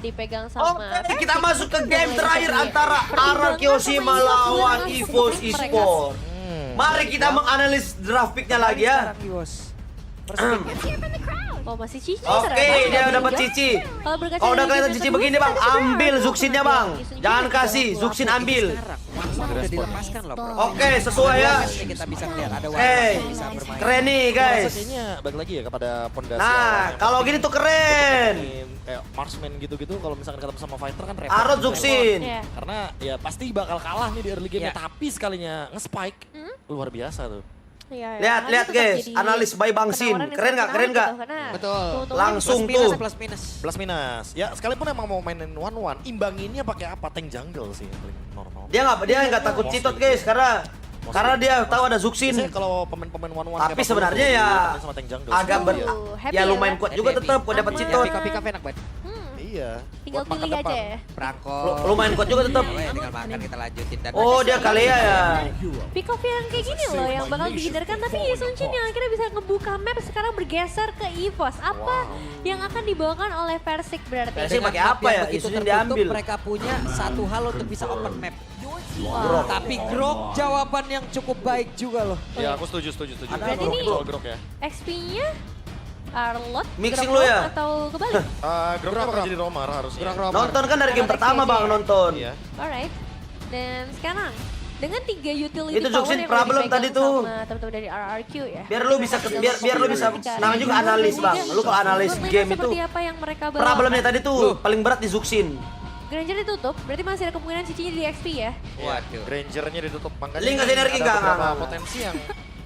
dipegang sama. Oke, kita masuk ke game terakhir antara RRQ Hiroshima lawan EVOS Esports. Mari kita menganalisis draft picknya lagi ya. Oh masih Cici. Oke, dia dapat Cici. Kalau berkaca Oh, udah dari kelihatan game Cici tersebut, begini bang, pasti ambil benar. Zuksinnya bang. Yusun Jangan juga kasih, udah Zuksin laku. ambil. Udah dilepaskan loh, bro. Oke, sesuai ya. Kita bisa ngeliat ada Oke, warna bisa bermain. keren nih guys. Kayaknya balik lagi ya kepada pondasi. Nah, awalnya. kalau gini tuh keren. Kayak marksman gitu-gitu kalau misalkan ketemu sama fighter kan repot. Arot Zuksin. Iya. Karena ya pasti bakal kalah nih di early game Iya. tapi sekalinya nge-spike luar biasa tuh. Iya, Lihat, makanya lihat tetap guys, jadi analis by Bang Sin. penawaran yang Keren nggak? sangat Keren menarik nggak? gitu, karena Betul. keuntungannya Langsung Plus minus, tuh. plus minus. Plus minus. Ya sekalipun emang mau mainin 1-1, imbanginnya pakai apa? Tank jungle sih yang paling normal. Dia nggak takut cheatot guys, karena dia tahu ada Zuksin. Biasanya kalau pemain-pemain 1-1 Tapi kayak sebenarnya Pablo ya main sama tank jungle. agak ber, Iya. Happy ya ya, lumayan kan? kuat juga tetap kok dapat Aman. cheatot. Pick up enak banget. Iya. Tinggal Buat makan pilih aja depan. ya. Perangko. Lumayan kuat juga tetap. Boleh, tinggal makan kita lanjutin dan Oh, dia Kalea ya. Pick off yang kayak gini loh yang bakal dihindarkan, tapi Yusun Shin yang akhirnya bisa ngebuka map sekarang bergeser ke EVOS. Apa yang akan dibawakan oleh Versik berarti? Persik pakai Dengan apa map yang ya? begitu Isunya tertutup, diambil. mereka punya satu hal untuk bisa open map. Grok. Tapi Grok jawaban yang cukup baik juga loh. Ya aku setuju. Berarti ini Soal Grok ya. XP-nya Arlot, Mixing Grok lo ya? atau kebalik? Grok bakal jadi Romar harusnya. Grok Romar. Nonton kan dari game Alex pertama aja bang ya? nonton. Iya. Alright. Dan sekarang dengan 3 utility Itu power Zuksin yang problem udah dipegang tadi tuh. sama teman-teman dari RRQ ya. Biar lu bisa namanya juga analis bang. Lu kalau analis Menurut game Lina itu seperti apa yang mereka bawa? problemnya tadi tuh paling berat di Zuksin. Granger ditutup, berarti masih ada kemungkinan Cici di XP ya. Waduh. Grangernya ditutup makanya. Link kasih energi ada nggak? beberapa Nggak. potensi yang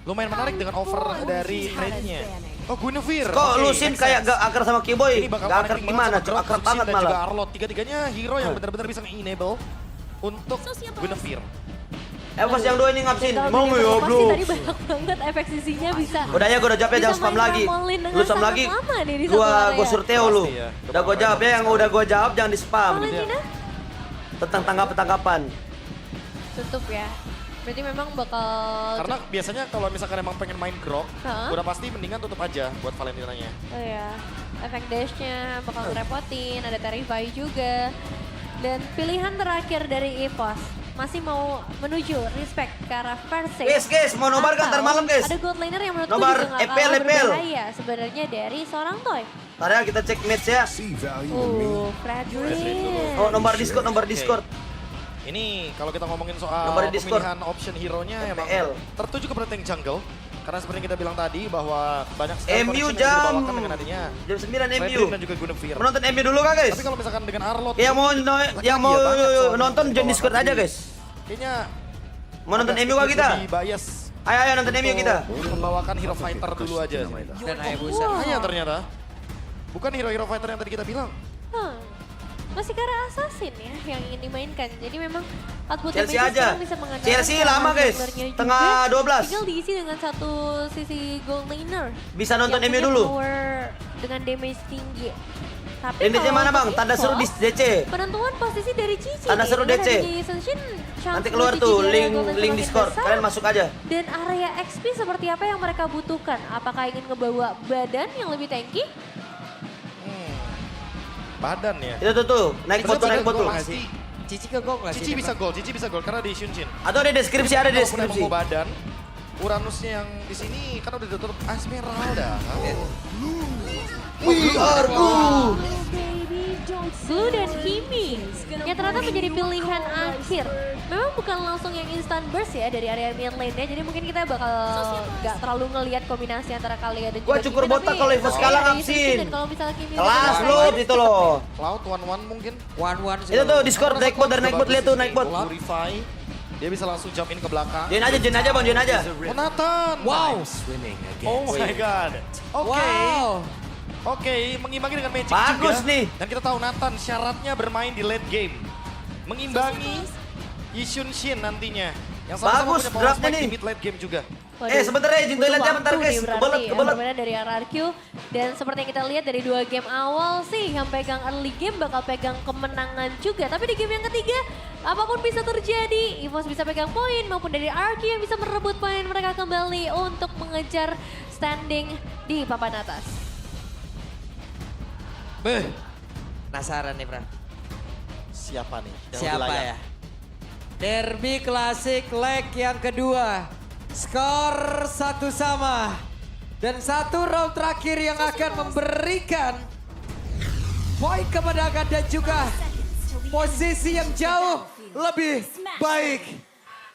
lumayan menarik dengan over dari trade-nya. Oh, Guinevere. Kok Oke, lu Sin makes kayak sense. gak akrab sama Keyboy? Ini bakal Gak akrab connecting gimana? banget sama Grok, Akrab Zuksin, banget dan juga malah. Arlot. Tiga-tiganya hero yang benar-benar bisa nge-enable untuk Guinevere. Pas yang dua ini ngapsin. Kalau Mau di ya Evo bro. pasti tadi banyak banget efek sisinya bisa. Udah ya gue udah jawab ya, jangan Bisa spam main lagi. trampolin dengan Lu spam sangat lagi. lama nih di satu Gua area. surteo lu. Pasti ya. Udah gue jawab ya, yang udah gue jawab jangan di spam. Valentina Tentang tanggapan-tanggapan. tutup ya. Berarti memang bakal Karena biasanya kalau misalkan emang pengen main Grok, Hah? udah pasti mendingan tutup aja buat Valentinanya. oh ya, efek dashnya bakal ngerepotin, ada Terrify juga. Dan pilihan terakhir dari EVOS masih mau menuju respect ke arah Versik. Guys, mau nobar kan ntar Atau malam guys. Ada gold laner yang menurutku Nobar, juga gak EPL, kalah EPL. berbahaya sebenarnya dari seorang Toy. Ntar ya kita cek match ya. Fredrin. Oh nomor Discord. Ini kalau kita ngomongin soal Nomor di Discord. pemilihan option hero-nya emang FPL. tertuju kepada tank jungle. Karena seperti yang kita bilang tadi bahwa banyak sekali MU connection yang jam dibawakan dengan adanya jam 9 MU. Fredrin dan juga Guinevere. Menonton MU dulu kah guys? Tapi kalau misalkan dengan Arlot, Yang mau banget soal nonton yang join Discord dibawakan aja sih. guys. Kayaknya Mau nonton agak MU kah sedikit kita? lebih bias Ayo nonton MU kita. untuk membawakan hero fighter dulu aja sih. Dan Hayabusa. Hanya ternyata bukan hero-hero fighter yang tadi kita bilang. Masih ke arah assassin ya yang ingin dimainkan. Jadi memang output Chelsea damage aja. sekarang bisa mengandalkan Chelsea ke arah lama, guys. junglernya juga. Tengah 12. Tinggal diisi dengan satu sisi gold laner. Bisa nonton yang MU punya dulu. Power dengan damage tinggi. Tapi Ini DC kalau mana bang? untuk Tanda seru di EVOS, DC. penentuan posisi dari Cici. Tanda nih, seru dengan DC. adanya Yusun Shin, chance Nanti keluar buat tuh Cici di area gold link semakin Discord. besar. Kalian masuk aja. Dan area XP seperti apa yang mereka butuhkan? Apakah ingin ngebawa badan yang lebih tanky? Badan ya. Itu tuh, naik bot tuh. Pasti. Cici ke gol nggak sih? Cici bisa gol karena di Shunshin. Atau ada deskripsi, ada Walaupun emang deskripsi. mau badan, Uranusnya yang di sini kan udah ditutup Esmeralda. We are good. Blue dan Kimi yang ternyata menjadi pilihan akhir. Memang bukan langsung yang instant burst ya dari area mid lane-nya, jadi mungkin kita bakal nggak terlalu ngelihat kombinasi antara kalian dan Gua juga cukur Kimi, botak tapi kalau Evos dari kalah Yusun ngapsin. Shin, dan kalau misalnya Kimi udah Kelas selesai, lu itu loh. Cloud 1-1 mungkin. One Itu tuh Discord naik bot dari naik bot, lihat tuh naik bot. Purify. Dia bisa langsung jump in ke belakang. Join aja bang, join aja. Oh, Nathan. Wow. Oh my god. Oke. Wow. Oke, mengimbangi dengan Magic Bagus juga. nih. Dan kita tahu Nathan syaratnya bermain di late game. Mengimbangi Yishun Shin nantinya. Yang sama-sama Bagus, punya power draftnya spike nih. di mid late game juga. Waduh, Sebentar ya, izin butuh toiletnya bentar, waktu guys. nih berarti Kebelet, ya, kebelet. permainan dari RRQ. Dan seperti yang kita lihat dari 2 game awal sih, yang pegang early game bakal pegang kemenangan juga. Tapi di game yang ketiga, apapun bisa terjadi. EVOS bisa pegang poin maupun dari RRQ yang bisa merebut poin mereka kembali untuk mengejar standing di papan atas. Beh, Penasaran nih, Bro. Siapa nih? yang lebih Siapa layak? ya? Derby Klasik leg yang kedua. Skor 1-1. Dan 1 round terakhir yang akan memberikan poin kemenangan dan juga posisi yang jauh lebih baik.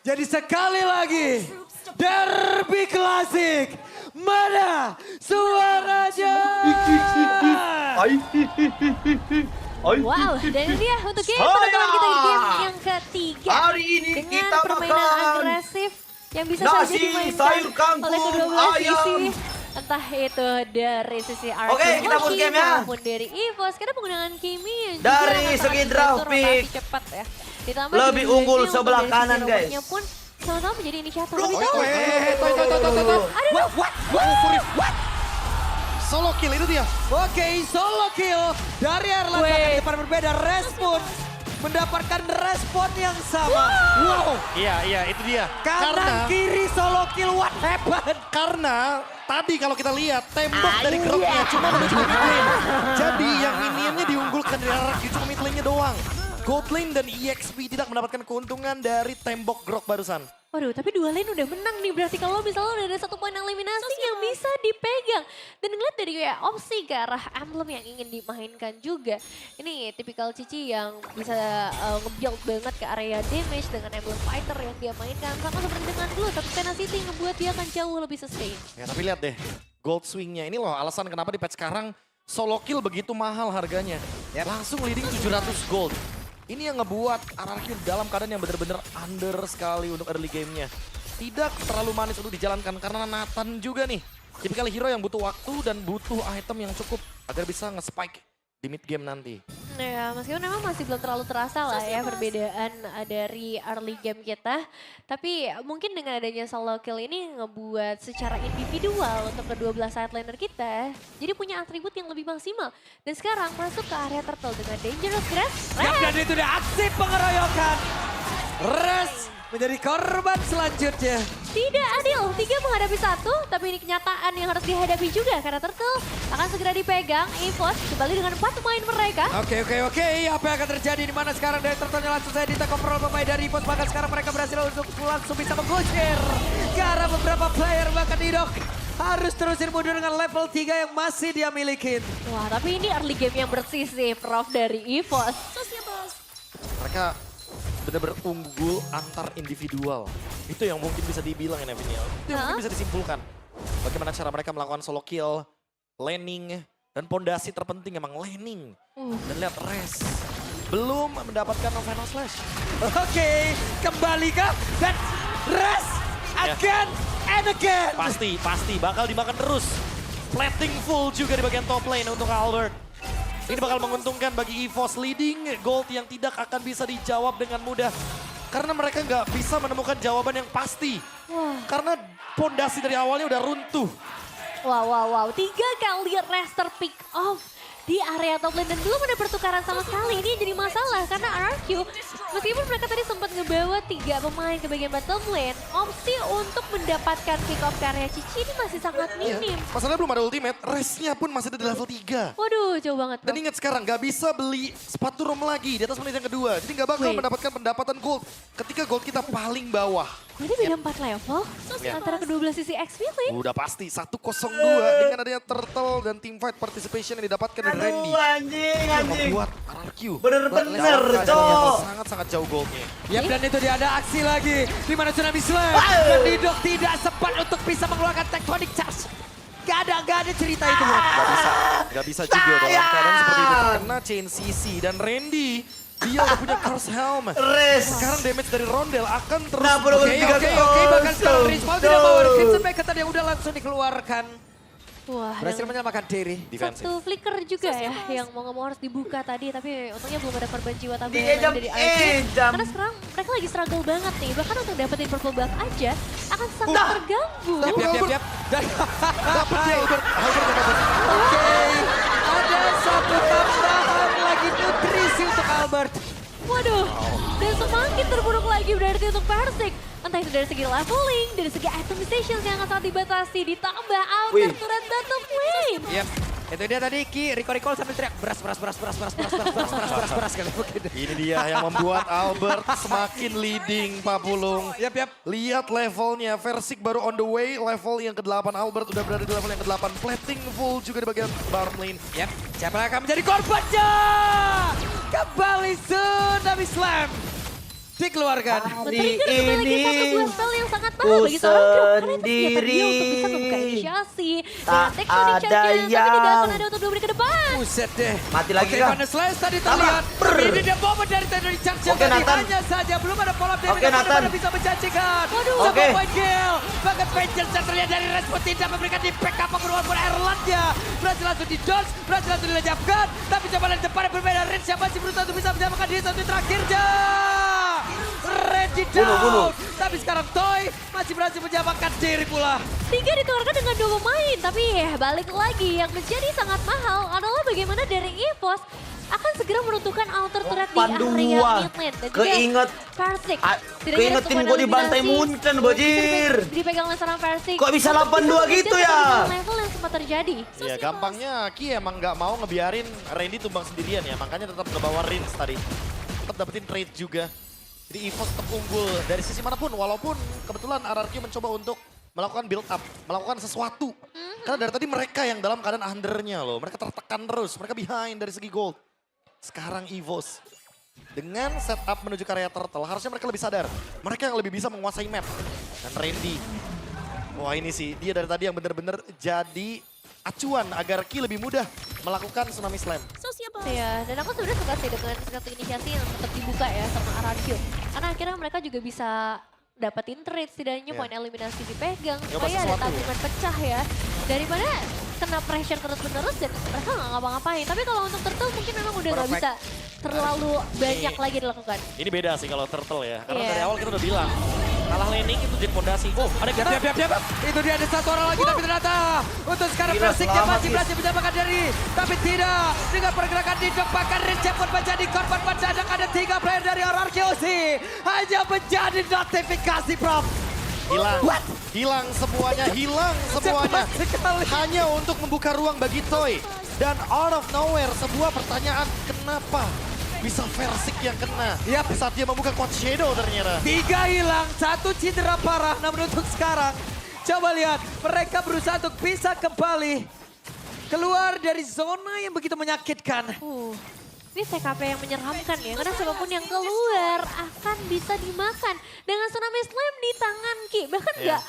Jadi sekali lagi, Derby Klasik, mana suaranya? Wow, dan ini dia untuk game penonton kita di game yang ketiga. Hari ini dengan kita permainan makan agresif yang bisa nasi, saja dimainkan sayur kangkung, oleh kedua belah ayam. sisi. Entah itu dari sisi RQ Oke, kita pun game ya. maupun dari EVOS. Karena penggunaan Kimi yang juga Dari akan segi sangat draft membantu pick, rotasi cepat ya. Ditambah lebih juga unggul ini untuk sebelah dari kanan, sisi guys. robotnya pun sama-sama menjadi inisiator. Loh, Tapi oh, tahu What? Solo kill itu dia. Oke, solo kill dari Erlang di depan berbeda. Respon mendapatkan respon yang sama. Wow. Iya, itu dia. Kanan kiri solo kill, what happened? Karena tadi kalau kita lihat tembok dari Groknya cuma menuju ke mid lane. Jadi yang minionnya diunggulkan dari RRQ cuma mid lane-nya doang. Gold lane dan EXP tidak mendapatkan keuntungan dari tembok Grok barusan. waduh, tapi dua lane udah menang nih. Berarti kalau misalnya udah ada 1 poin eliminasi yang bisa dipegang. Dan ngeliat dari kayak opsi ke arah emblem yang ingin dimainkan juga. Ini tipikal Cici yang bisa nge-build banget ke area damage dengan emblem fighter yang dia mainkan. Sama seperti dengan Blue, tapi Tenacity ngebuat dia akan jauh lebih sustain. Ya tapi lihat deh, gold swingnya ini loh alasan kenapa di patch sekarang solo kill begitu mahal harganya. Langsung leading 700 gold. Ini yang ngebuat RRQ dalam keadaan yang benar-benar under sekali untuk early game-nya. Tidak terlalu manis untuk dijalankan karena Nathan juga nih. Tipikal hero yang butuh waktu dan butuh item yang cukup agar bisa nge-spike di mid game nanti. Ya, meskipun memang masih belum terlalu terasa lah ya perbedaan dari early game kita. Tapi mungkin dengan adanya solo kill ini ngebuat secara individual untuk kedua belah side laner kita. Jadi punya atribut yang lebih maksimal. Dan sekarang masuk ke area turtle dengan Dangerous Grass. Dan itu udah aksi pengeroyokan. Res menjadi korban selanjutnya. Tidak adil, 3 menghadapi 1, tapi ini kenyataan yang harus dihadapi juga karena Turtle akan segera dipegang. EVOS kembali dengan 4 pemain mereka. Oke. Apa yang akan terjadi di mana sekarang dari Turtle-nya langsung saya di-take overall pemain dari EVOS. Bahkan sekarang mereka berhasil untuk langsung bisa menggusir. Karena beberapa player bahkan Didok harus terusin mundur dengan level 3 yang masih dia milikin. Wah, tapi ini early game yang bersih sih, Prof, dari EVOS. Mereka benar-benar unggul antar individual. Itu yang mungkin bisa dibilang ya Nevin. Itu yang mungkin bisa disimpulkan. Bagaimana cara mereka melakukan solo kill, laning, dan pondasi terpenting emang laning. Dan lihat Res, belum mendapatkan Final Slash. Oke, kembali kah? Dan Res again and again. Pasti bakal dimakan terus. Plating full juga di bagian top lane untuk Albert. Ini bakal menguntungkan bagi EVOS leading gold yang tidak akan bisa dijawab dengan mudah. Karena mereka nggak bisa menemukan jawaban yang pasti. Karena pondasi dari awalnya udah runtuh. Wow. 3 kali Rester pick off di area top lane dan belum ada pertukaran sama sekali. Ini jadi masalah karena RRQ meskipun mereka tadi sempat ngebawa 3 pemain ke bagian bottom lane, opsi untuk mendapatkan pick off ke area Cici ini masih sangat minim. Masalahnya belum ada ultimate, resnya pun masih ada di level 3. Waduh, jauh banget. Dan ingat sekarang nggak bisa beli sepatu rom lagi di atas menit yang kedua. Jadi nggak bakal mendapatkan pendapatan gold ketika gold kita paling bawah. Ini beda 4 level antara kedua belah sisi XP lane. Udah pasti 1-0-2 dengan adanya Turtle dan teamfight participation yang didapatkan dari Randy. Anjing. Membuat RRQ Bener-bener, Cok. sangat-sangat jauh goldnya. Yap, dan itu dia ada aksi lagi. Di mana Tsunami Slam. Dan Didok tidak sempat untuk bisa mengeluarkan Tectonic Charge. Gak ada cerita itu. Gak bisa juga dalam keadaan seperti itu. Terkena Chain CC dan Randy. Dia udah punya Curse Helm. Res. Sekarang damage dari Rondel akan terus. Nah, perlu Oke, bahkan sekarang Respawn tidak bawa Crimson Packet yang udah langsung dikeluarkan. Wah, Berhasil dan menyelamatkan diri. defensif. satu flicker juga ya yang mau ngomong harus dibuka tadi, tapi untungnya belum ada korban jiwa tambahan Diejam, dari RRQ. ejam. Karena sekarang mereka lagi struggle banget nih, bahkan untuk dapetin purple buff aja akan sangat terganggu. Yap. Dan Dapat dia Albert. oke, ada satu tambahan lagi nutrisi untuk Albert. Waduh, dan semakin terburuk lagi berarti untuk Persik. Entah itu dari segi leveling, dari segi itemization yang sangat dibatasi, ditambah outer turret bottom lane. Yap. Itu dia tadi Ki, recall sambil teriak beras kali begitu. Ini dia yang membuat Albert semakin leading, Pak Pulung. Yap. Lihat levelnya, Versik baru on the way, level yang ke-8. Albert udah berada di level yang ke-8. Plating full juga di bagian bottom lane. Yap, siapa yang akan menjadi korbannya? Kembali Tsunami Slam. Dikeluarkan. Hari Men-trigger kembali lagi satu ini buah spell yang sangat mahal bagi seorang grup. Karena itu senjata dia sendiri. untuk bisa membuka inisiasi. Tak Dengan tektonik ada charge-nya, tapi tidak yang- akan ada untuk dua menit ke depan. Buset deh. Mati lagi Oke, kah? Vanessa Slash tadi Tabrak. terlihat. Brr. Tapi ini dia momen dari tektonik charge yang Oke, tadi Nathan. hanya saja. Belum ada follow up damage. Oke, Nathan. Mana bisa menjanjikan. Waduh. Sebuah Oke. point kill. Bahkan Vengeance yang terlihat dari respon tidak memberikan impact apapun walaupun Erlandnya. Berhasil langsung di dodge, berhasil langsung dilenyapkan. Tapi coba lihat depan yang berbeda. Rinse yang masih berusaha untuk bisa menyamakan diri satu terakhirnya. Ready down. Bunuh. Tapi sekarang Toy masih berhasil menyamakan diri pula. 3 dikeluarkan dengan 2 pemain. Tapi balik lagi yang menjadi sangat mahal adalah bagaimana dari EVOS akan segera meruntuhkan outer turret di area 82. mid lane. Dan juga Keinget. Versik. Tidak Keinget ada tim untuk gue dibantai eliminasi. Munchen, Bajir. Dipegang oleh seorang Versik. Kok bisa Untuk 82 mengejar gitu ya? ketertinggalan level yang sempat terjadi. Ya gampangnya Ki emang nggak mau ngebiarin Randy tumbang sendirian ya. Makanya tetap ngebawa Rins tadi. Tetap dapetin trade juga. Jadi EVOS tetap unggul dari sisi manapun. Walaupun kebetulan RRQ mencoba untuk melakukan build up. Melakukan sesuatu. Karena dari tadi mereka yang dalam keadaan undernya loh. Mereka tertekan terus. Mereka behind dari segi gold. Sekarang EVOS. Dengan setup menuju ke area turtle. Harusnya mereka lebih sadar. Mereka yang lebih bisa menguasai map. Dan Randy. Wah ini sih. Dia dari tadi yang bener-bener jadi acuan agar Ki lebih mudah melakukan Tsunami Slam. Iya, dan aku sebenarnya suka sih dengan satu inisiasi yang tetap dibuka ya sama RRQ. Karena akhirnya mereka juga bisa dapetin trade, setidaknya Iya. poin eliminasi dipegang. Nyoba Supaya ada sesuatu. tabungan pecah ya. Daripada kena pressure terus-menerus dan mereka nggak ngapa-ngapain. Tapi kalau untuk Turtle mungkin memang udah nggak Perfect. bisa terlalu banyak lagi dilakukan. Ini beda sih kalau Turtle ya. Karena Iya. dari awal kita udah bilang. Kalah laning itu jadi fondasi. Oh ada kita. Yap. Itu dia ada satu orang lagi tapi ternyata untuk sekarang Gila, Versik yang selamat, masih Gis. berhasil menyamakan diri. Tapi tidak dengan pergerakan di depan Rince pun menjadi korban mendadak ada 3 player dari RRQC. Hanya menjadi notifikasi Prof. Hilang. Hilang semuanya. Hilang semuanya. Cepat sekali. Hanya untuk membuka ruang bagi Toy. Dan out of nowhere sebuah pertanyaan kenapa bisa Versik yang kena. Yap. Saat dia membuka Quad Shadow ternyata. 3 hilang, 1 cedera parah. Namun untuk sekarang, coba lihat. Mereka berusaha untuk bisa kembali keluar dari zona yang begitu menyakitkan. Ini TKP yang menyeramkan ya, karena siapapun yang keluar akan bisa dimakan dengan Tsunami Slam di tangan Ki. Bahkan nggak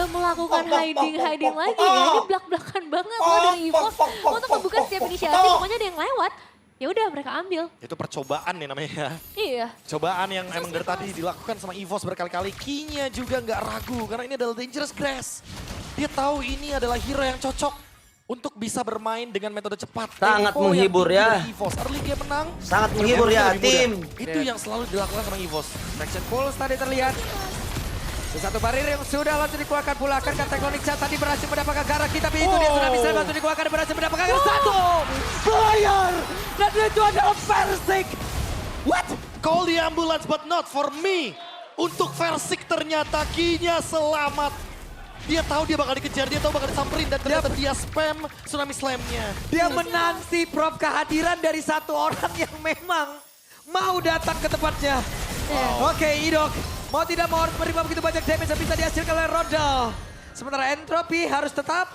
melakukan hiding lagi ya, ini belak-belakan banget loh dari EVOS untuk membuka setiap inisiasi. Pokoknya ada yang lewat, ya udah mereka ambil. Itu percobaan nih namanya. Iya. Cobaan yang emang dari tadi dilakukan sama EVOS berkali-kali. Kinya juga nggak ragu karena ini adalah dangerous grass. Dia tahu ini adalah hero yang cocok untuk bisa bermain dengan metode cepat. Sangat Tempo yang menghibur tinggi ya. dari EVOS. Early game menang. Sangat menghibur ya, lebih mudah. tim. Itu yang selalu dilakukan sama EVOS. Section Pulse tadi terlihat. Satu barir yang sudah langsung dikeluarkan pula. Akankah Tektonik Chat tadi berhasil mendapatkan Garaki. Tapi itu dia Tsunami Slam langsung dikeluarkan dan berhasil mendapatkan satu player. Dan itu adalah Versik. What? Call the ambulance but not for me. Untuk Versik ternyata Kinya selamat. Dia tahu dia bakal dikejar, dia tahu bakal disamperin dan ternyata dia spam Tsunami Slam-nya. Dia menanti Prof kehadiran dari satu orang yang memang mau datang ke tempatnya. Oke, Idok. Mau tidak mau harus menerima begitu banyak damage yang bisa dihasilkan oleh Rodal. Sementara Entropy harus tetap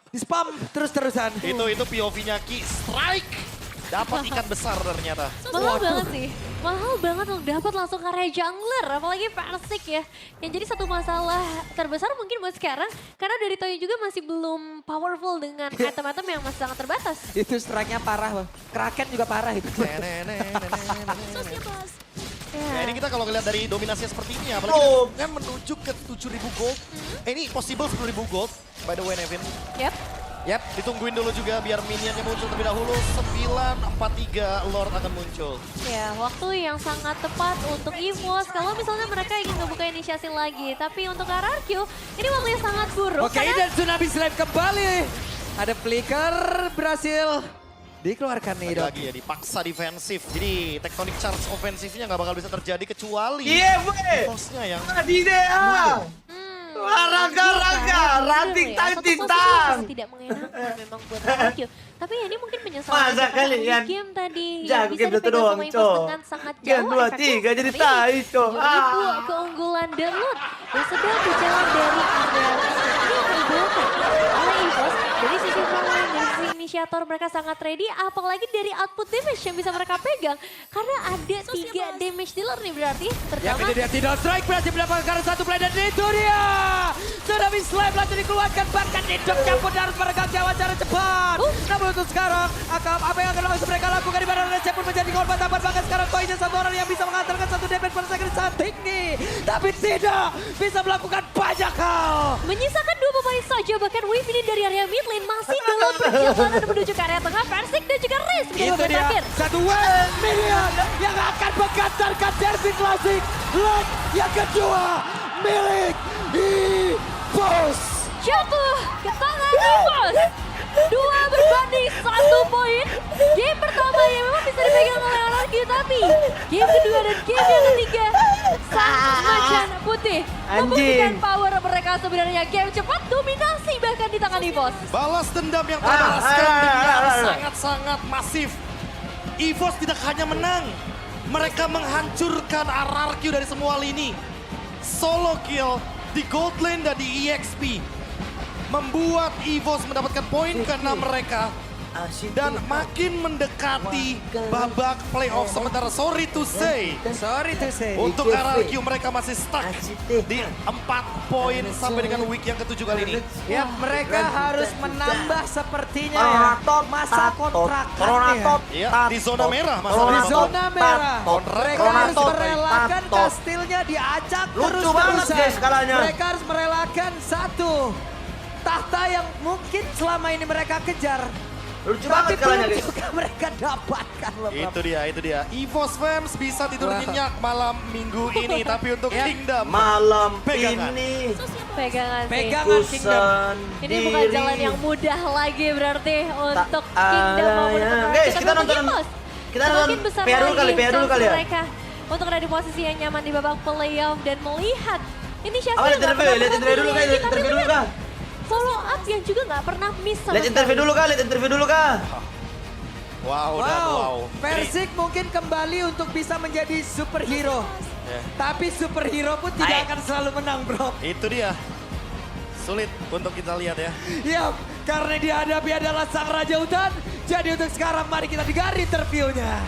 di-spam terus-terusan. Itu POV-nya Ki, strike. Dapat ikan besar ternyata. Mahal banget sih. Mahal banget untuk dapat langsung karya jungler. Apalagi Versik ya. Yang jadi satu masalah terbesar mungkin buat sekarang. Karena dari Toy juga masih belum powerful dengan item-item yang masih sangat terbatas. Itu strike-nya parah, Bang. Kraken juga parah itu. Nah ini kita kalau ngeliat dari dominasinya seperti ini apalagi kan menuju ke 7.000 gold. Ini possible 10.000 gold by the way Nevin. Yap. Yap, ditungguin dulu juga biar minionnya muncul terlebih dahulu. 943 Lord akan muncul. Ya, waktu yang sangat tepat untuk EVOS. Kalau misalnya mereka ingin ngebuka inisiasi lagi. Tapi untuk RRQ, ini waktu yang sangat buruk. Oke, dan Tsunami Slam kembali. Ada flicker berhasil dikeluarkan nih, Dok. Lagi ya dipaksa defensif. Jadi tectonic charge ofensifnya nggak bakal bisa terjadi kecuali Iya, gue. bosnya yang Tadi deh, ah. Raga, ranting tang tintang. Tidak mengenakan memang buat RRQ. Tapi ya ini mungkin menyesalkan Masa karena kalian game tadi jago yang bisa game satu dipegang doang, sama Evos Cok. dengan sangat Game jauh 2, efeknya. 3 jadi Tapi tai, Cok. Itu keunggulan Derlot yang sedang berjalan dari area yang dibawakan oleh Evos. Dari sisi frontline, dari sisi inisiator mereka sangat ready. Apalagi dari output damage yang bisa mereka pegang. Karena ada 3 damage dealer nih berarti. Yang Pertama, ini dia tidak strike berhasil mendapatkan satu play dan itu dia. Sudah bisa slap langsung dikeluarkan bahkan Nidok campur dan harus meregang nyawa secara cepat. Namun untuk sekarang apa yang akan langsung mereka lakukan di mana Reza pun menjadi korban tambahan bahkan sekarang poinnya satu orang yang bisa mengantarkan satu damage pada second saat tinggi. Tapi tidak bisa melakukan banyak hal. menyisakan 2 pemain saja, bahkan Wave ini dari area mid lane masih dalam perjalanan menuju ke area tengah. Persik dan juga Riz menjadi Itu pemain dia terakhir. satu wave minion yang akan menggantarkan derby klasik. Leg yang kedua milik EVOS. Jatuh ke tangan Evos. 2 berbanding 1 poin. Game pertama yang memang bisa dipegang oleh RRQ, tapi game kedua dan game yang ketiga sang macan putih membuktikan power mereka sebenarnya. Game cepat, dominasi bahkan di tangan Evos. Balas dendam yang terbalaskan dengan sangat-sangat masif. EVOS tidak hanya menang, mereka menghancurkan RRQ dari semua lini. Solo kill di gold lane dan di EXP. Membuat EVOS mendapatkan poin ke-6 mereka. Dan makin mendekati babak playoff. Sementara sorry to say, untuk RRQ mereka masih stuck di 4 poin sampai dengan week yang ke-7 kali ini. Ya, mereka harus menambah sepertinya ya masa kontraknya. Ya, di zona merah Di masalahnya. zona merah, Kontrak mereka harus merelakan kastilnya diacak Lucu banget, terus-terusan. guys, skalanya. Mereka harus merelakan satu tahta yang mungkin selama ini mereka kejar. Lucu Tapi banget kalanya, belum guys. juga mereka dapatkan beberapa. Itu dia. EVOS fans bisa tidur Wah. nyenyak malam minggu ini. Tapi untuk Ya. Kingdom, Malam Pegangan. ini Pegangan sih. Pegangan Kingdom. kusan Ini bukan jalan yang mudah lagi berarti untuk Tak Kingdom maupun ada. untuk Guys, RRQ. kita Tapi untuk nonton- Evos, kita semakin nonton besar PA dulu lagi kali, PA dulu chance kali ya. mereka untuk ada di posisi yang nyaman di babak playoff dan melihat inisiasi Apa, lihat nggak interview, pernah lihat interview dulu, berhenti, lihat tapi interview dulu, melihat Kak. follow up yang juga nggak pernah miss sama Lihat interview sekali. dulu kak, lihat interview dulu kak. wow. Persik mungkin kembali untuk bisa menjadi superhero. Ya. Tapi superhero pun tidak akan selalu menang, bro. Itu dia. Sulit untuk kita lihat ya. Ya, karena dihadapi adalah sang Raja Hutan. Jadi untuk sekarang mari kita dengar interviewnya.